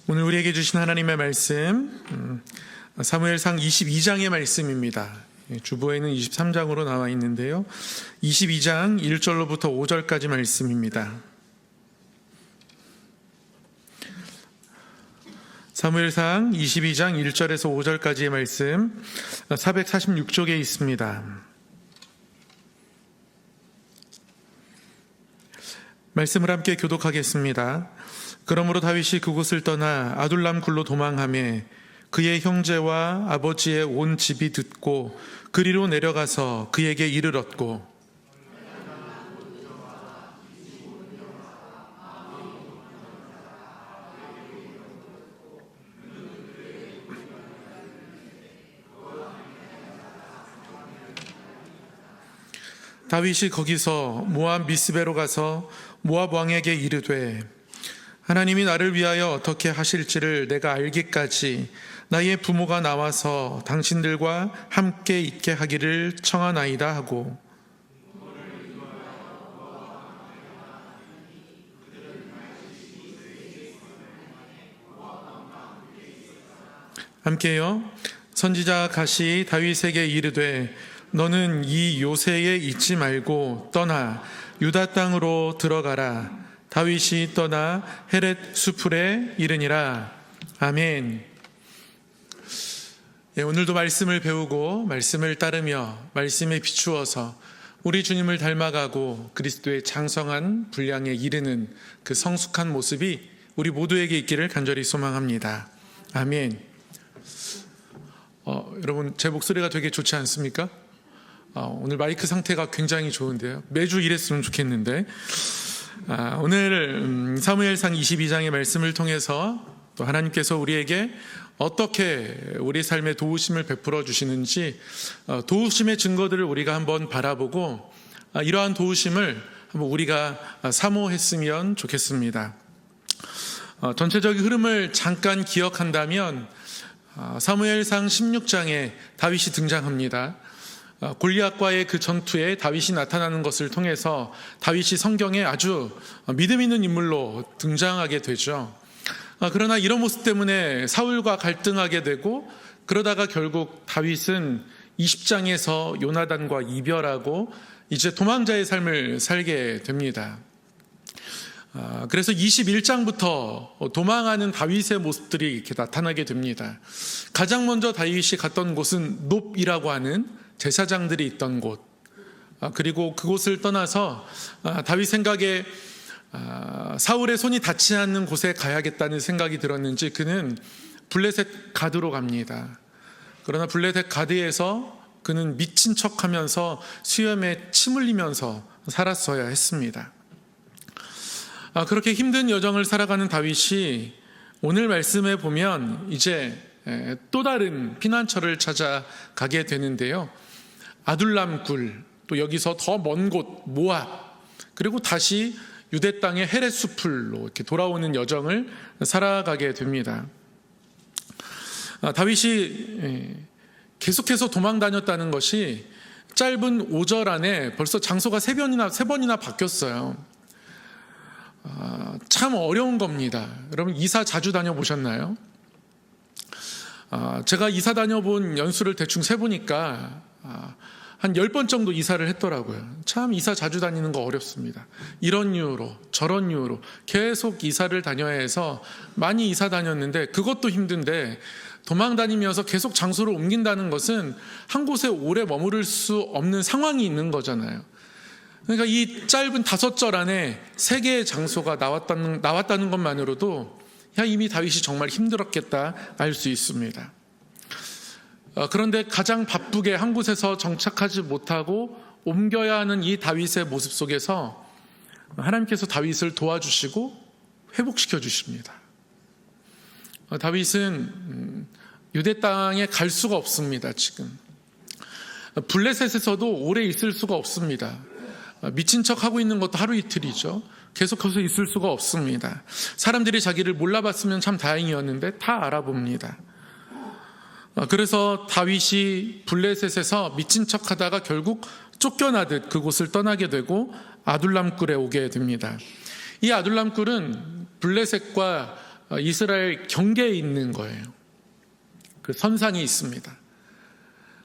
오늘 우리에게 주신 하나님의 말씀 사무엘상 22장의 말씀입니다. 주보에는 23장으로 나와 있는데요, 22장 1절로부터 5절까지 말씀입니다. 사무엘상 22장 1절에서 5절까지의 말씀 446쪽에 있습니다. 말씀을 함께 교독하겠습니다. 그러므로 다윗이 그곳을 떠나 아둘람 굴로 도망하매 그의 형제와 아버지의 온 집이 듣고 그리로 내려가서 그에게 이를 얻고 다윗이 거기서 모압 미스베로 가서 모압 왕에게 이르되 하나님이 나를 위하여 어떻게 하실지를 내가 알기까지 나의 부모가 나와서 당신들과 함께 있게 하기를 청하나이다 하고, 함께요. 선지자 갓이 다윗에게 이르되 너는 이 요새에 있지 말고 떠나 유다 땅으로 들어가라. 다윗이 떠나 헤렛 수풀에 이르니라. 아멘. 오늘도 말씀을 배우고 말씀을 따르며 말씀에 비추어서 우리 주님을 닮아가고 그리스도의 장성한 분량에 이르는 그 성숙한 모습이 우리 모두에게 있기를 간절히 소망합니다. 아멘. 여러분, 제 목소리가 되게 좋지 않습니까? 오늘 마이크 상태가 굉장히 좋은데요, 매주 이랬으면 좋겠는데, 오늘 사무엘상 22장의 말씀을 통해서 또 하나님께서 우리에게 어떻게 우리 삶에 도우심을 베풀어 주시는지, 도우심의 증거들을 우리가 한번 바라보고 이러한 도우심을 한번 우리가 사모했으면 좋겠습니다. 전체적인 흐름을 잠깐 기억한다면 사무엘상 16장에 다윗이 등장합니다. 골리앗과의 그 전투에 다윗이 나타나는 것을 통해서 다윗이 성경에 아주 믿음 있는 인물로 등장하게 되죠. 그러나 이런 모습 때문에 사울과 갈등하게 되고, 그러다가 결국 다윗은 20장에서 요나단과 이별하고 이제 도망자의 삶을 살게 됩니다. 그래서 21장부터 도망하는 다윗의 모습들이 이렇게 나타나게 됩니다. 가장 먼저 다윗이 갔던 곳은 놉이라고 하는 제사장들이 있던 곳, 그리고 그곳을 떠나서 다윗 생각에 사울의 손이 닿지 않는 곳에 가야겠다는 생각이 들었는지 그는 블레셋 가드로 갑니다. 그러나 블레셋 가드에서 그는 미친 척하면서 수염에 침 흘리면서 살았어야 했습니다. 그렇게 힘든 여정을 살아가는 다윗이 오늘 말씀에 보면 이제 또 다른 피난처를 찾아가게 되는데요, 아둘람 굴, 또 여기서 더 먼 곳 모압, 그리고 다시 유대 땅의 헤렛 수풀로 이렇게 돌아오는 여정을 살아가게 됩니다. 다윗이 계속해서 도망 다녔다는 것이 짧은 5절 안에 벌써 장소가 세 번이나 바뀌었어요. 참 어려운 겁니다. 여러분, 이사 자주 다녀보셨나요? 제가 이사 다녀본 연수를 대충 세보니까 한 10번 정도 이사를 했더라고요. 참 이사 자주 다니는 거 어렵습니다. 이런 이유로 저런 이유로 계속 이사를 다녀야 해서 많이 이사 다녔는데, 그것도 힘든데 도망 다니면서 계속 장소를 옮긴다는 것은 한 곳에 오래 머무를 수 없는 상황이 있는 거잖아요. 그러니까 이 짧은 5절 안에 3개의 장소가 나왔다는 것만으로도 이미 다윗이 정말 힘들었겠다 알 수 있습니다. 그런데 가장 바쁘게 한 곳에서 정착하지 못하고 옮겨야 하는 이 다윗의 모습 속에서 하나님께서 다윗을 도와주시고 회복시켜 주십니다. 다윗은 유대 땅에 갈 수가 없습니다. 지금 블레셋에서도 오래 있을 수가 없습니다. 미친 척하고 있는 것도 하루 이틀이죠. 계속해서 있을 수가 없습니다. 사람들이 자기를 몰라봤으면 참 다행이었는데 다 알아봅니다. 그래서 다윗이 블레셋에서 미친 척하다가 결국 쫓겨나듯 그곳을 떠나게 되고 아둘람 굴에 오게 됩니다. 이 아둘람 굴은 블레셋과 이스라엘 경계에 있는 거예요. 그 선상이 있습니다.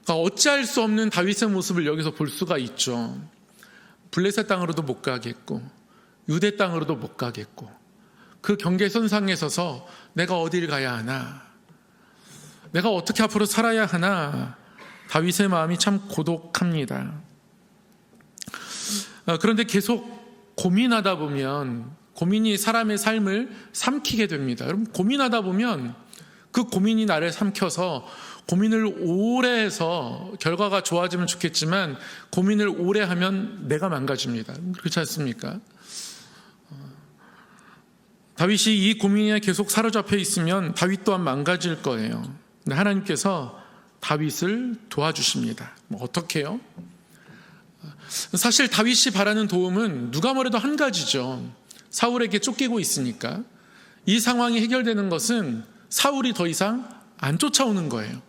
그러니까 어찌할 수 없는 다윗의 모습을 여기서 볼 수가 있죠. 블레셋 땅으로도 못 가겠고 유대 땅으로도 못 가겠고 그 경계선상에 서서 내가 어딜 가야 하나, 내가 어떻게 앞으로 살아야 하나, 다윗의 마음이 참 고독합니다. 그런데 계속 고민하다 보면 고민이 사람의 삶을 삼키게 됩니다. 여러분, 고민하다 보면 그 고민이 나를 삼켜서 고민을 오래 해서 결과가 좋아지면 좋겠지만 고민을 오래 하면 내가 망가집니다. 그렇지 않습니까? 다윗이 이 고민에 계속 사로잡혀 있으면 다윗 또한 망가질 거예요. 근데 하나님께서 다윗을 도와주십니다. 어떻게 해요? 사실 다윗이 바라는 도움은 누가 뭐래도 한 가지죠. 사울에게 쫓기고 있으니까. 이 상황이 해결되는 것은 사울이 더 이상 안 쫓아오는 거예요.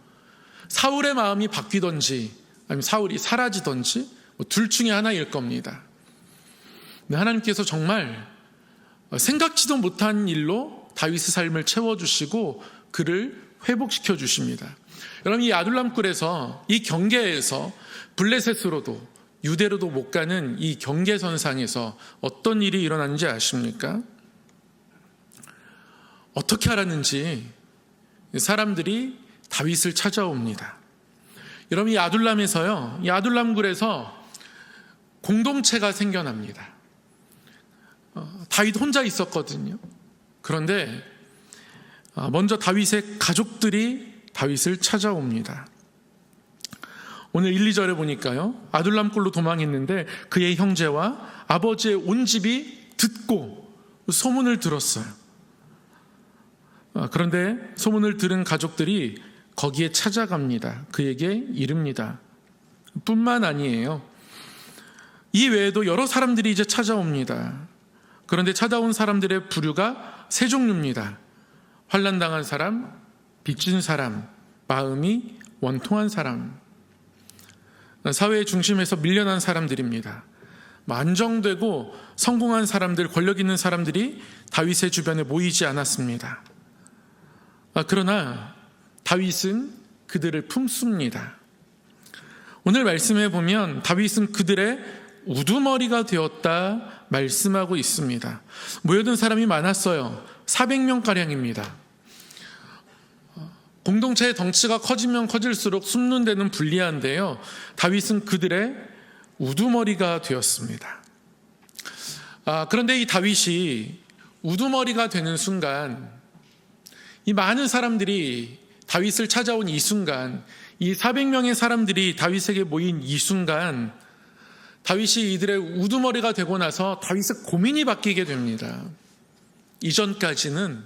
사울의 마음이 바뀌던지 아니면 사울이 사라지던지 둘 중에 하나일 겁니다. 근데 하나님께서 정말 생각지도 못한 일로 다윗의 삶을 채워주시고 그를 회복시켜 주십니다. 여러분, 이 아둘람 굴에서, 이 경계에서 블레셋으로도 유대로도 못 가는 이 경계선상에서 어떤 일이 일어났는지 아십니까? 어떻게 알았는지 사람들이 다윗을 찾아옵니다. 여러분, 이 아둘람에서요, 이 아둘람 굴에서 공동체가 생겨납니다. 다윗 혼자 있었거든요. 그런데 먼저 다윗의 가족들이 다윗을 찾아옵니다. 오늘 1, 2절에 보니까요, 아둘람 굴로 도망했는데 그의 형제와 아버지의 온 집이 듣고 소문을 들었어요. 그런데 소문을 들은 가족들이 거기에 찾아갑니다. 그에게 이릅니다. 뿐만 아니에요. 이 외에도 여러 사람들이 이제 찾아옵니다. 그런데 찾아온 사람들의 부류가 세 종류입니다. 환난당한 사람, 빚진 사람, 마음이 원통한 사람. 사회의 중심에서 밀려난 사람들입니다. 안정되고 성공한 사람들, 권력 있는 사람들이 다윗의 주변에 모이지 않았습니다. 그러나 다윗은 그들을 품습니다. 오늘 말씀해 보면 다윗은 그들의 우두머리가 되었다 말씀하고 있습니다. 모여든 사람이 많았어요. 400명가량입니다. 공동체의 덩치가 커지면 커질수록 숨는 데는 불리한데요, 다윗은 그들의 우두머리가 되었습니다. 그런데 이 다윗이 우두머리가 되는 순간, 이 많은 사람들이 다윗을 찾아온 이 순간, 이 400명의 사람들이 다윗에게 모인 이 순간, 다윗이 이들의 우두머리가 되고 나서 다윗의 고민이 바뀌게 됩니다. 이전까지는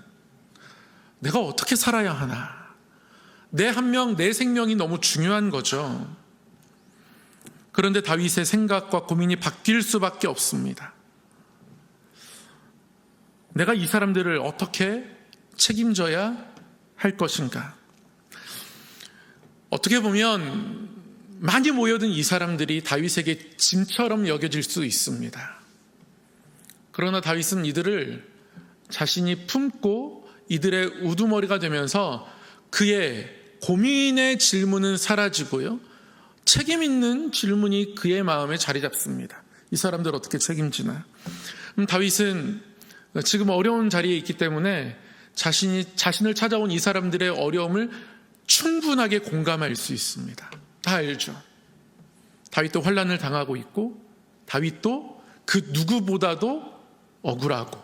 내가 어떻게 살아야 하나, 내 한 명, 내 생명이 너무 중요한 거죠. 그런데 다윗의 생각과 고민이 바뀔 수밖에 없습니다. 내가 이 사람들을 어떻게 책임져야 할 것인가? 어떻게 보면 많이 모여든 이 사람들이 다윗에게 짐처럼 여겨질 수 있습니다. 그러나 다윗은 이들을 자신이 품고 이들의 우두머리가 되면서 그의 고민의 질문은 사라지고요, 책임 있는 질문이 그의 마음에 자리 잡습니다. 이 사람들 어떻게 책임지나? 다윗은 지금 어려운 자리에 있기 때문에 자신을 찾아온 이 사람들의 어려움을 충분하게 공감할 수 있습니다. 다 알죠. 다윗도 환난을 당하고 있고, 다윗도 그 누구보다도 억울하고,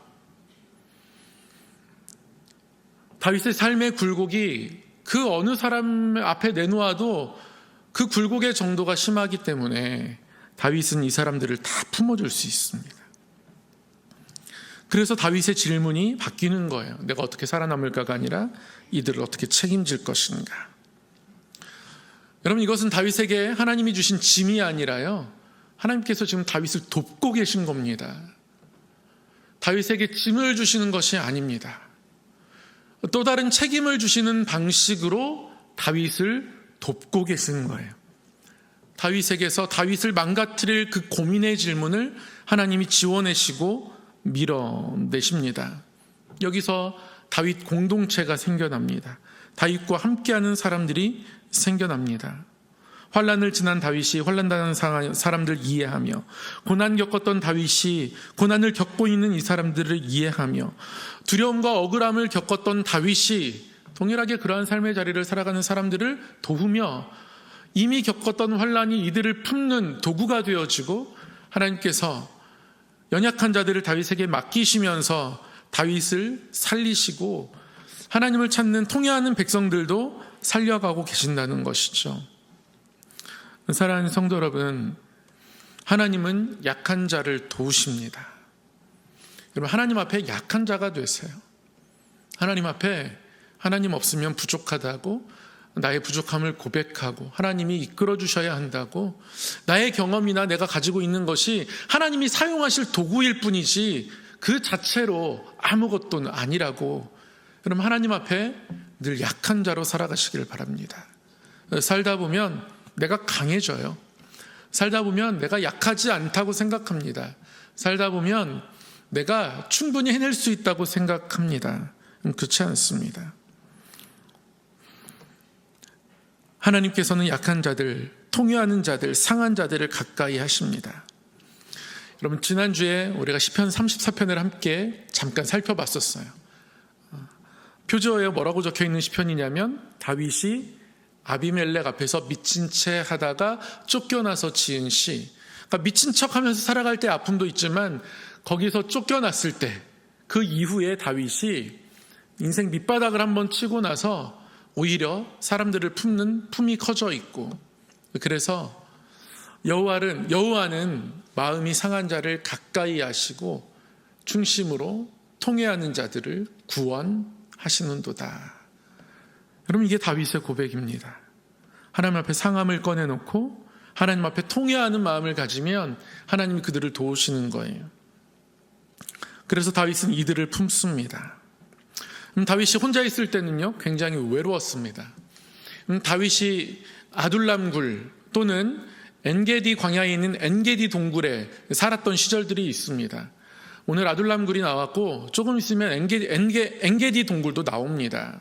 다윗의 삶의 굴곡이 그 어느 사람 앞에 내놓아도 그 굴곡의 정도가 심하기 때문에 다윗은 이 사람들을 다 품어줄 수 있습니다. 그래서 다윗의 질문이 바뀌는 거예요. 내가 어떻게 살아남을까가 아니라 이들을 어떻게 책임질 것인가. 여러분, 이것은 다윗에게 하나님이 주신 짐이 아니라요, 하나님께서 지금 다윗을 돕고 계신 겁니다. 다윗에게 짐을 주시는 것이 아닙니다. 또 다른 책임을 주시는 방식으로 다윗을 돕고 계시는 거예요. 다윗에게서 다윗을 망가뜨릴 그 고민의 질문을 하나님이 지워내시고 밀어내십니다. 여기서 다윗 공동체가 생겨납니다. 다윗과 함께하는 사람들이 생겨납니다. 환난을 지난 다윗이 환난당한 사람들 이해하며, 고난 겪었던 다윗이 고난을 겪고 있는 이 사람들을 이해하며, 두려움과 억울함을 겪었던 다윗이 동일하게 그러한 삶의 자리를 살아가는 사람들을 도우며 이미 겪었던 환난이 이들을 품는 도구가 되어지고, 하나님께서 연약한 자들을 다윗에게 맡기시면서 다윗을 살리시고 하나님을 찾는 통회하는 백성들도 살려가고 계신다는 것이죠. 사랑하는 성도 여러분, 하나님은 약한 자를 도우십니다. 여러분, 하나님 앞에 약한 자가 되세요. 하나님 앞에 하나님 없으면 부족하다고, 나의 부족함을 고백하고 하나님이 이끌어 주셔야 한다고, 나의 경험이나 내가 가지고 있는 것이 하나님이 사용하실 도구일 뿐이지 그 자체로 아무것도 아니라고, 여러분 하나님 앞에 늘 약한 자로 살아가시길 바랍니다. 살다 보면 내가 강해져요. 살다 보면 내가 약하지 않다고 생각합니다. 살다 보면 내가 충분히 해낼 수 있다고 생각합니다. 그렇지 않습니다. 하나님께서는 약한 자들, 통회하는 자들, 상한 자들을 가까이 하십니다. 여러분, 지난주에 우리가 시편 34편을 함께 잠깐 살펴봤었어요. 표저에 뭐라고 적혀 있는 시편이냐면, 다윗이 아비멜렉 앞에서 미친 채 하다가 쫓겨나서 지은 시. 그러니까 미친 척 하면서 살아갈 때 아픔도 있지만, 거기서 쫓겨났을 때 그 이후에 다윗이 인생 밑바닥을 한번 치고 나서 오히려 사람들을 품는 품이 커져 있고, 그래서 여호와는 마음이 상한 자를 가까이 하시고 중심으로 통회하는 자들을 구원하시는도다. 여러분, 이게 다윗의 고백입니다. 하나님 앞에 상함을 꺼내놓고 하나님 앞에 통회하는 마음을 가지면 하나님이 그들을 도우시는 거예요. 그래서 다윗은 이들을 품습니다. 다윗이 혼자 있을 때는요, 굉장히 외로웠습니다. 다윗이 아둘람굴 또는 엔게디 광야에 있는 엔게디 동굴에 살았던 시절들이 있습니다. 오늘 아둘람굴이 나왔고 조금 있으면 엔게디 동굴도 나옵니다.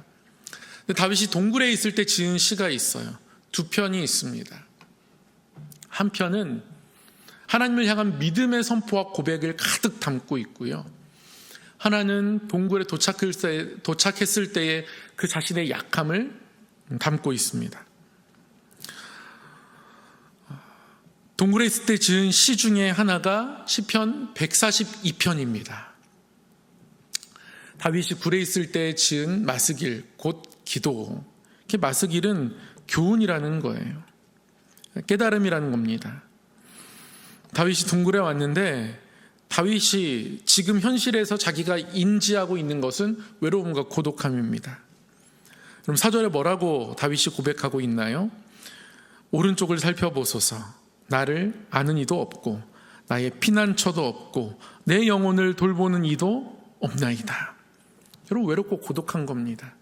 다윗이 동굴에 있을 때 지은 시가 있어요. 두 편이 있습니다. 한 편은 하나님을 향한 믿음의 선포와 고백을 가득 담고 있고요. 하나는 동굴에 도착했을 때의 그 자신의 약함을 담고 있습니다. 동굴에 있을 때 지은 시 중에 하나가 시편 142편입니다. 다윗이 굴에 있을 때 지은 마스길, 곧 기도. 마스길은 교훈이라는 거예요. 깨달음이라는 겁니다. 다윗이 동굴에 왔는데, 다윗이 지금 현실에서 자기가 인지하고 있는 것은 외로움과 고독함입니다. 그럼 4절에 뭐라고 다윗이 고백하고 있나요? 오른쪽을 살펴보소서. 나를 아는 이도 없고 나의 피난처도 없고 내 영혼을 돌보는 이도 없나이다. 여러분, 외롭고 고독한 겁니다.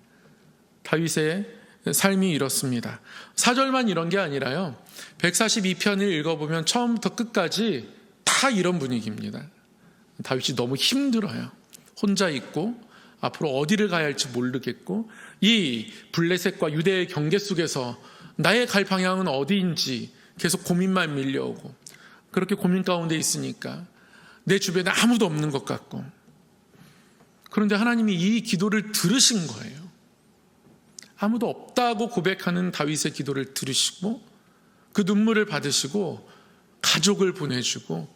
다윗의 삶이 이렇습니다. 4절만 이런 게 아니라요, 142편을 읽어보면 처음부터 끝까지 다 이런 분위기입니다. 다윗이 너무 힘들어요. 혼자 있고 앞으로 어디를 가야 할지 모르겠고, 이 블레셋과 유대의 경계 속에서 나의 갈 방향은 어디인지 계속 고민만 밀려오고, 그렇게 고민 가운데 있으니까 내 주변에 아무도 없는 것 같고, 그런데 하나님이 이 기도를 들으신 거예요. 아무도 없다고 고백하는 다윗의 기도를 들으시고 그 눈물을 받으시고 가족을 보내주고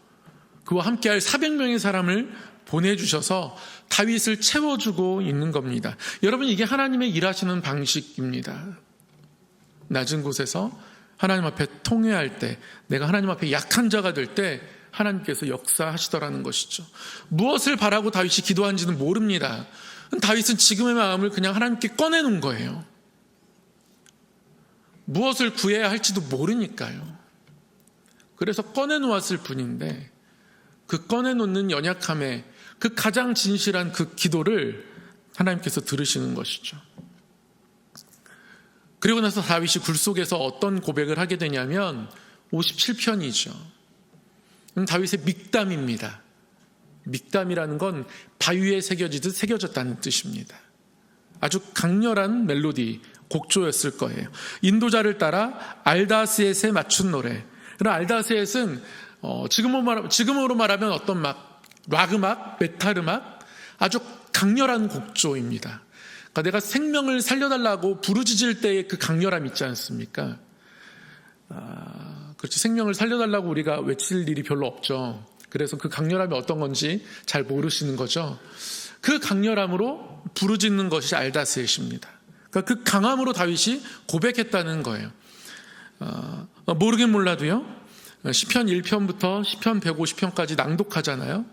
그와 함께할 400명의 사람을 보내주셔서 다윗을 채워주고 있는 겁니다. 여러분, 이게 하나님의 일하시는 방식입니다. 낮은 곳에서 하나님 앞에 통회할 때, 내가 하나님 앞에 약한 자가 될 때 하나님께서 역사하시더라는 것이죠. 무엇을 바라고 다윗이 기도한지는 모릅니다. 다윗은 지금의 마음을 그냥 하나님께 꺼내놓은 거예요. 무엇을 구해야 할지도 모르니까요. 그래서 꺼내놓았을 뿐인데, 그 꺼내놓는 연약함에 그 가장 진실한 그 기도를 하나님께서 들으시는 것이죠. 그리고 나서 다윗이 굴 속에서 어떤 고백을 하게 되냐면 57편이죠. 다윗의 믹담입니다. 믹담이라는 건 바위에 새겨지듯 새겨졌다는 뜻입니다. 아주 강렬한 멜로디, 곡조였을 거예요. 인도자를 따라 알다스엣에 맞춘 노래. 그럼 알다스엣은 지금으로 말하면 어떤 락 음악, 메탈 음악, 아주 강렬한 곡조입니다. 그러니까 내가 생명을 살려달라고 부르짖을 때의 그 강렬함 있지 않습니까? 그렇지, 생명을 살려달라고 우리가 외칠 일이 별로 없죠. 그래서 그 강렬함이 어떤 건지 잘 모르시는 거죠. 그 강렬함으로 부르짖는 것이 알다스엣입니다. 그러니까 그 강함으로 다윗이 고백했다는 거예요. 모르긴 몰라도요, 시편 1편부터 시편 150편까지 낭독하잖아요.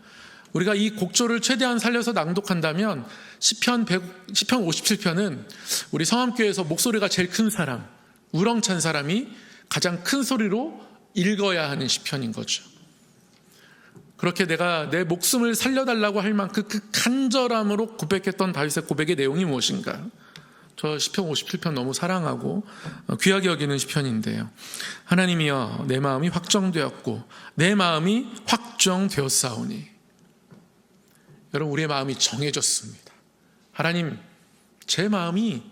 우리가 이 곡조를 최대한 살려서 낭독한다면 시편 57편은 우리 성함교회에서 목소리가 제일 큰 사람, 우렁찬 사람이 가장 큰 소리로 읽어야 하는 시편인 거죠. 그렇게 내가 내 목숨을 살려달라고 할 만큼 그 간절함으로 고백했던 다윗의 고백의 내용이 무엇인가? 저 시편 57편 너무 사랑하고 귀하게 여기는 시편인데요. 하나님이여, 내 마음이 확정되었고 내 마음이 확정되었사오니. 여러분, 우리의 마음이 정해졌습니다. 하나님, 제 마음이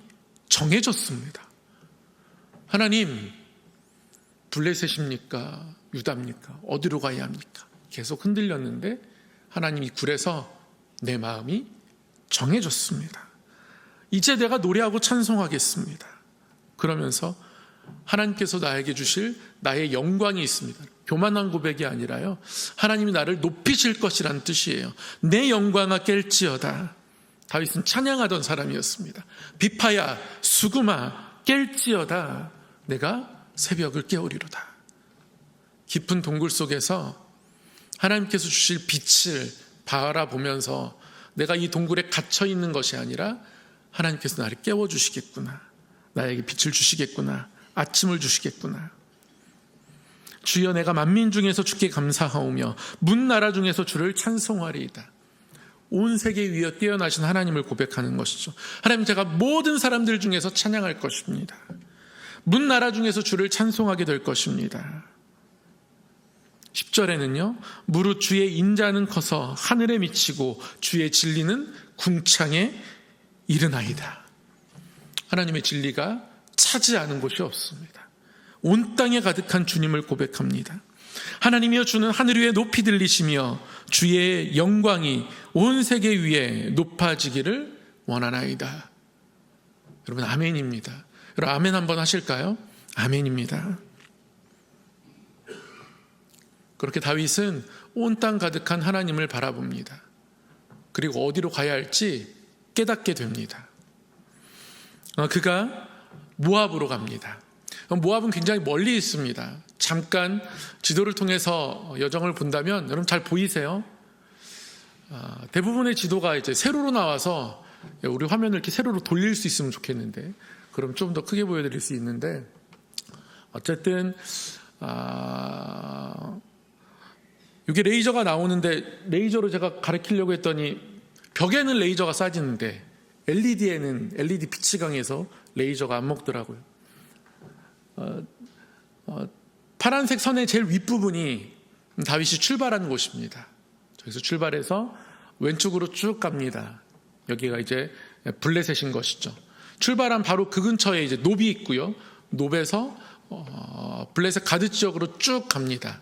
정해졌습니다. 하나님, 블레셋입니까? 유다입니까? 어디로 가야 합니까? 계속 흔들렸는데 하나님이 굴에서 내 마음이 정해졌습니다. 이제 내가 노래하고 찬송하겠습니다. 그러면서 하나님께서 나에게 주실 나의 영광이 있습니다. 교만한 고백이 아니라요, 하나님이 나를 높이실 것이란 뜻이에요. 내 영광아 깰지어다. 다윗은 찬양하던 사람이었습니다. 비파야 수금아 깰지어다. 내가 새벽을 깨우리로다. 깊은 동굴 속에서 하나님께서 주실 빛을 바라보면서 내가 이 동굴에 갇혀 있는 것이 아니라 하나님께서 나를 깨워주시겠구나, 나에게 빛을 주시겠구나, 아침을 주시겠구나. 주여, 내가 만민 중에서 주께 감사하오며 문 나라 중에서 주를 찬송하리이다. 온 세계 위에 뛰어나신 하나님을 고백하는 것이죠. 하나님, 제가 모든 사람들 중에서 찬양할 것입니다. 문 나라 중에서 주를 찬송하게 될 것입니다. 10절에는요, 무릇 주의 인자는 커서 하늘에 미치고 주의 진리는 궁창에 이르나이다. 하나님의 진리가 차지하는 곳이 없습니다. 온 땅에 가득한 주님을 고백합니다. 하나님이여, 주는 하늘 위에 높이 들리시며 주의 영광이 온 세계 위에 높아지기를 원하나이다. 여러분, 아멘입니다. 여러분, 아멘 한번 하실까요? 아멘입니다. 그렇게 다윗은 온 땅 가득한 하나님을 바라봅니다. 그리고 어디로 가야 할지 깨닫게 됩니다. 그가 모압으로 갑니다. 모압은 굉장히 멀리 있습니다. 잠깐 지도를 통해서 여정을 본다면 여러분 잘 보이세요? 대부분의 지도가 이제 세로로 나와서 우리 화면을 이렇게 세로로 돌릴 수 있으면 좋겠는데, 그럼 좀 더 크게 보여드릴 수 있는데, 어쨌든 이게 레이저가 나오는데 레이저로 제가 가리키려고 했더니 벽에는 레이저가 쏴지는데 LED에는 LED 빛이 강해서 레이저가 안 먹더라고요. 파란색 선의 제일 윗부분이 다윗이 출발한 곳입니다. 저기서 출발해서 왼쪽으로 쭉 갑니다. 여기가 이제 블레셋인 것이죠. 출발한 바로 그 근처에 이제 노비 있고요. 노베에서 블레셋 가드 지역으로 쭉 갑니다.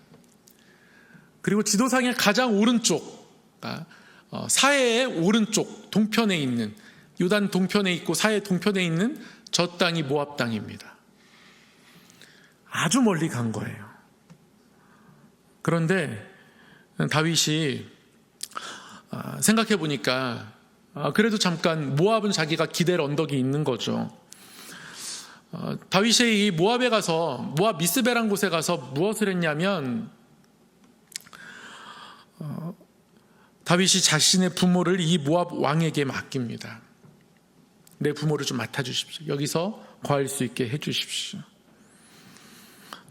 그리고 지도상의 가장 오른쪽, 사해의 오른쪽 동편에 있는, 요단 동편에 있고 사해 동편에 있는 저 땅이 모압 땅입니다. 아주 멀리 간 거예요. 그런데 다윗이 생각해 보니까 그래도 잠깐 모압은 자기가 기댈 언덕이 있는 거죠. 다윗이 이 모압에 가서, 모압 미스베란 곳에 가서 무엇을 했냐면, 다윗이 자신의 부모를 이 모압 왕에게 맡깁니다. 내 부모를 좀 맡아주십시오. 여기서 거할 수 있게 해주십시오.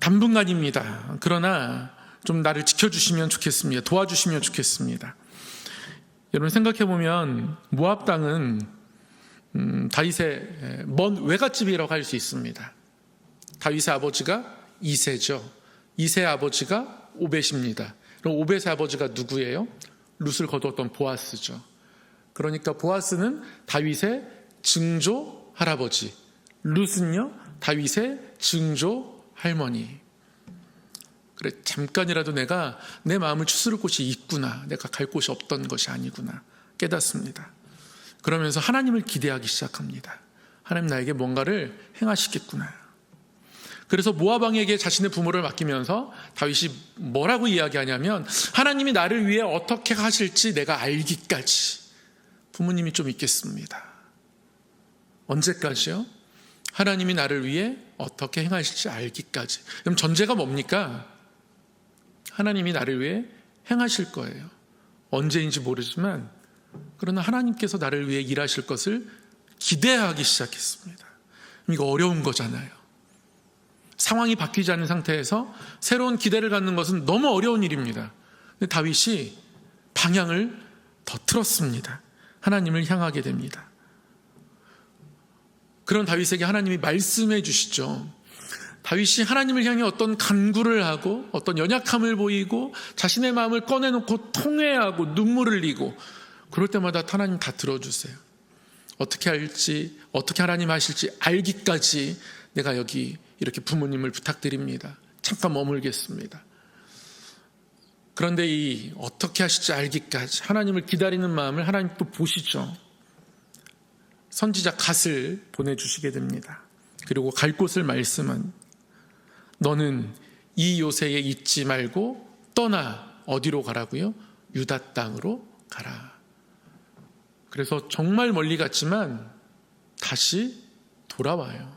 당분간입니다. 그러나 좀 나를 지켜주시면 좋겠습니다. 도와주시면 좋겠습니다. 여러분, 생각해보면 모압 땅은 다윗의 먼 외갓집이라고 할 수 있습니다. 다윗의 아버지가 이새죠. 이새의 아버지가 오벳입니다. 그럼 오벳의 아버지가 누구예요? 룻을 거두었던 보아스죠. 그러니까 보아스는 다윗의 증조 할아버지, 룻은요 다윗의 증조 할머니. 그래, 잠깐이라도 내가 내 마음을 추스를 곳이 있구나, 내가 갈 곳이 없던 것이 아니구나 깨닫습니다. 그러면서 하나님을 기대하기 시작합니다. 하나님 나에게 뭔가를 행하시겠구나. 그래서 모압 왕에게 자신의 부모를 맡기면서 다윗이 뭐라고 이야기하냐면, 하나님이 나를 위해 어떻게 하실지 내가 알기까지. 부모님이 좀 있겠습니다. 언제까지요? 하나님이 나를 위해 어떻게 행하실지 알기까지. 그럼 전제가 뭡니까? 하나님이 나를 위해 행하실 거예요. 언제인지 모르지만, 그러나 하나님께서 나를 위해 일하실 것을 기대하기 시작했습니다. 이거 어려운 거잖아요. 상황이 바뀌지 않은 상태에서 새로운 기대를 갖는 것은 너무 어려운 일입니다. 근데 다윗이 방향을 더 틀었습니다. 하나님을 향하게 됩니다. 그런 다윗에게 하나님이 말씀해 주시죠. 다윗이 하나님을 향해 어떤 간구를 하고 어떤 연약함을 보이고 자신의 마음을 꺼내놓고 통회하고 눈물을 흘리고 그럴 때마다 하나님 다 들어주세요. 어떻게 할지, 어떻게 하나님 하실지 알기까지 내가 여기 이렇게 부모님을 부탁드립니다. 잠깐 머물겠습니다. 그런데 이 어떻게 하실지 알기까지 하나님을 기다리는 마음을 하나님 또 보시죠. 선지자 갓을 보내주시게 됩니다. 그리고 갈 곳을 말씀한, 너는 이 요새에 있지 말고 떠나. 어디로 가라고요? 유다 땅으로 가라. 그래서 정말 멀리 갔지만 다시 돌아와요.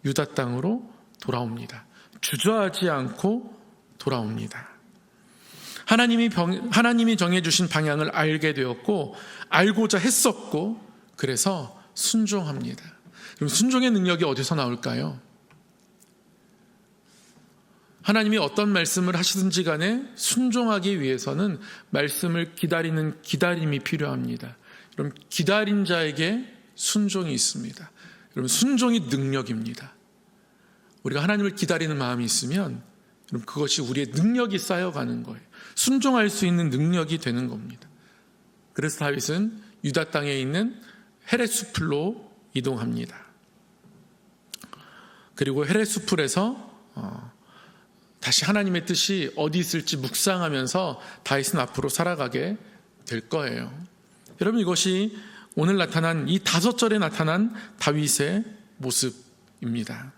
유다 땅으로 돌아옵니다. 주저하지 않고 돌아옵니다. 하나님이 정해주신 방향을 알게 되었고, 알고자 했었고, 그래서 순종합니다. 그럼 순종의 능력이 어디서 나올까요? 하나님이 어떤 말씀을 하시든지 간에 순종하기 위해서는 말씀을 기다리는 기다림이 필요합니다. 그럼 기다린 자에게 순종이 있습니다. 여러분, 순종이 능력입니다. 우리가 하나님을 기다리는 마음이 있으면 그럼 그것이 우리의 능력이 쌓여가는 거예요. 순종할 수 있는 능력이 되는 겁니다. 그래서 다윗은 유다 땅에 있는 헤렛수풀로 이동합니다. 그리고 헤렛수풀에서 다시 하나님의 뜻이 어디 있을지 묵상하면서 다윗은 앞으로 살아가게 될 거예요. 여러분, 이것이 오늘 나타난 이 5절에 나타난 다윗의 모습입니다.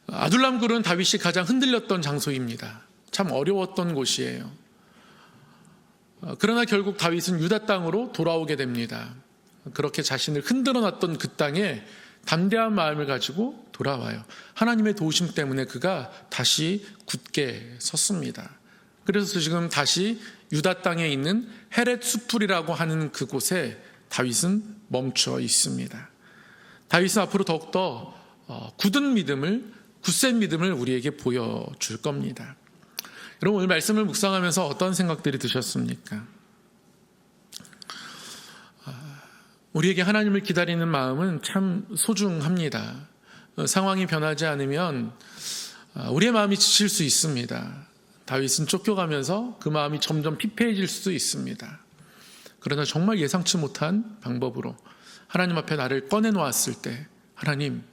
아둘람 굴은 다윗이 가장 흔들렸던 장소입니다. 참 어려웠던 곳이에요. 그러나 결국 다윗은 유다 땅으로 돌아오게 됩니다. 그렇게 자신을 흔들어 놨던 그 땅에 담대한 마음을 가지고 돌아와요. 하나님의 도우심 때문에 그가 다시 굳게 섰습니다. 그래서 지금 다시 유다 땅에 있는 헤렛 수풀이라고 하는 그곳에 다윗은 멈춰 있습니다. 다윗은 앞으로 더욱더 굳은 믿음을, 굳센 믿음을 우리에게 보여줄 겁니다. 여러분, 오늘 말씀을 묵상하면서 어떤 생각들이 드셨습니까? 우리에게 하나님을 기다리는 마음은 참 소중합니다. 상황이 변하지 않으면 우리의 마음이 지칠 수 있습니다. 다윗은 쫓겨가면서 그 마음이 점점 피폐해질 수도 있습니다. 그러나 정말 예상치 못한 방법으로 하나님 앞에 나를 꺼내놓았을 때, 하나님,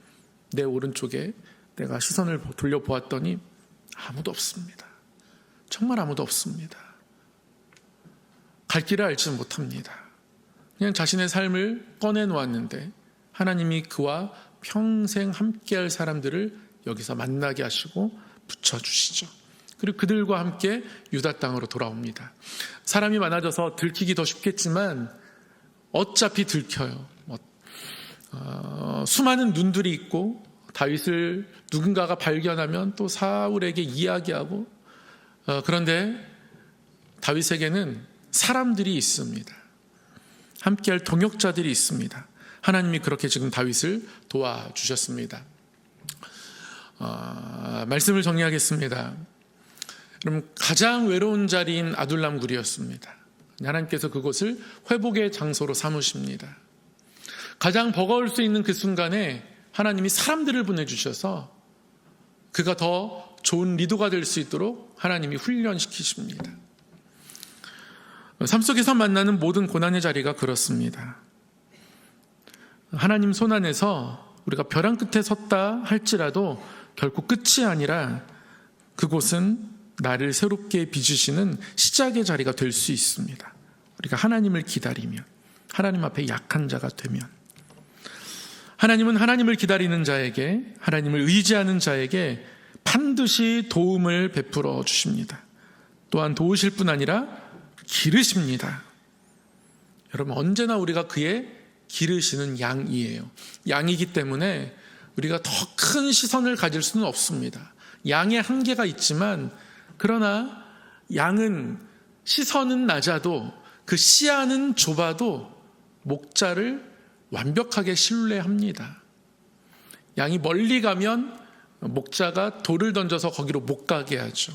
내 오른쪽에 내가 시선을 돌려보았더니 아무도 없습니다. 정말 아무도 없습니다. 갈 길을 알지 못합니다. 그냥 자신의 삶을 꺼내놓았는데 하나님이 그와 평생 함께할 사람들을 여기서 만나게 하시고 붙여주시죠. 그리고 그들과 함께 유다 땅으로 돌아옵니다. 사람이 많아져서 들키기 더 쉽겠지만 어차피 들켜요. 수많은 눈들이 있고 다윗을 누군가가 발견하면 또 사울에게 이야기하고, 그런데 다윗에게는 사람들이 있습니다. 함께할 동역자들이 있습니다. 하나님이 그렇게 지금 다윗을 도와주셨습니다. 말씀을 정리하겠습니다. 그럼 가장 외로운 자리인 아둘람 굴이었습니다. 하나님께서 그곳을 회복의 장소로 삼으십니다. 가장 버거울 수 있는 그 순간에 하나님이 사람들을 보내주셔서 그가 더 좋은 리더가 될 수 있도록 하나님이 훈련시키십니다. 삶 속에서 만나는 모든 고난의 자리가 그렇습니다. 하나님 손안에서 우리가 벼랑 끝에 섰다 할지라도 결코 끝이 아니라 그곳은 나를 새롭게 빚으시는 시작의 자리가 될 수 있습니다. 우리가 하나님을 기다리면, 하나님 앞에 약한 자가 되면, 하나님은 하나님을 기다리는 자에게, 하나님을 의지하는 자에게 반드시 도움을 베풀어 주십니다. 또한 도우실 뿐 아니라 기르십니다. 여러분, 언제나 우리가 그의 기르시는 양이에요. 양이기 때문에 우리가 더 큰 시선을 가질 수는 없습니다. 양의 한계가 있지만, 그러나 양은 시선은 낮아도 그 시야는 좁아도 목자를 완벽하게 신뢰합니다. 양이 멀리 가면 목자가 돌을 던져서 거기로 못 가게 하죠.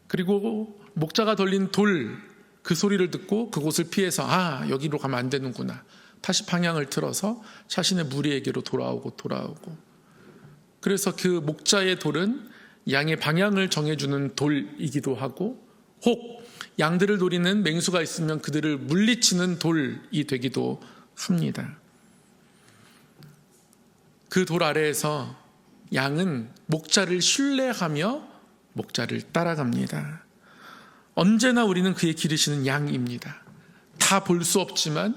그리고 목자가 돌린 돌, 그 소리를 듣고 그곳을 피해서 여기로 가면 안 되는구나, 다시 방향을 틀어서 자신의 무리에게로 돌아오고 그래서 그 목자의 돌은 양의 방향을 정해주는 돌이기도 하고, 혹 양들을 노리는 맹수가 있으면 그들을 물리치는 돌이 되기도 합니다. 그 돌 아래에서 양은 목자를 신뢰하며 목자를 따라갑니다. 언제나 우리는 그의 기르시는 양입니다. 다 볼 수 없지만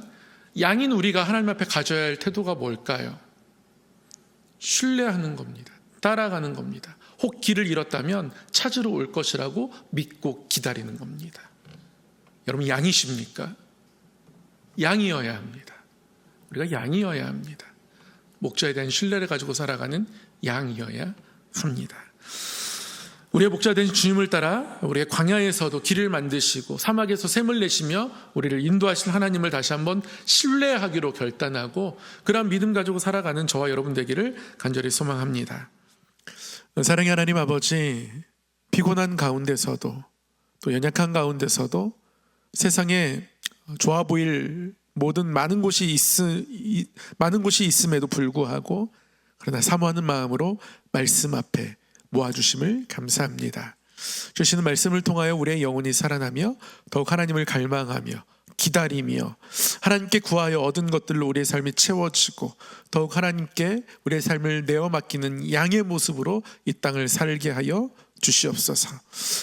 양인 우리가 하나님 앞에 가져야 할 태도가 뭘까요? 신뢰하는 겁니다. 따라가는 겁니다. 혹 길을 잃었다면 찾으러 올 것이라고 믿고 기다리는 겁니다. 여러분, 양이십니까? 양이어야 합니다. 우리가 양이어야 합니다. 목자에 대한 신뢰를 가지고 살아가는 양이어야 합니다. 우리의 목자 된 주님을 따라 우리의 광야에서도 길을 만드시고 사막에서 샘을 내시며 우리를 인도하신 하나님을 다시 한번 신뢰하기로 결단하고 그러한 믿음 가지고 살아가는 저와 여러분 되기를 간절히 소망합니다. 사랑의 하나님 아버지, 피곤한 가운데서도 또 연약한 가운데서도 세상에 좋아 보일 많은 곳이 있음에도 불구하고 그러나 사모하는 마음으로 말씀 앞에 모아주심을 감사합니다. 주시는 말씀을 통하여 우리의 영혼이 살아나며 더욱 하나님을 갈망하며 기다리며 하나님께 구하여 얻은 것들로 우리의 삶이 채워지고 더욱 하나님께 우리의 삶을 내어 맡기는 양의 모습으로 이 땅을 살게 하여 주시옵소서.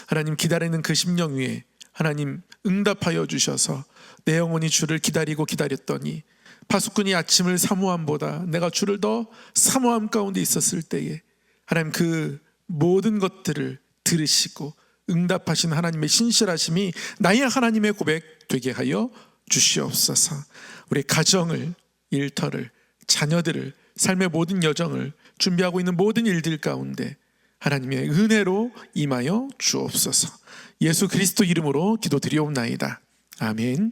하나님, 기다리는 그 심령 위에 하나님 응답하여 주셔서 내 영혼이 주를 기다렸더니 파수꾼이 아침을 사모함보다 내가 주를 더 사모함 가운데 있었을 때에 하나님 그 모든 것들을 들으시고 응답하신 하나님의 신실하심이 나의 하나님의 고백 되게 하여 주시옵소서. 우리 가정을, 일터를, 자녀들을, 삶의 모든 여정을 준비하고 있는 모든 일들 가운데 하나님의 은혜로 임하여 주옵소서. 예수 그리스도 이름으로 기도드리옵나이다. 아멘.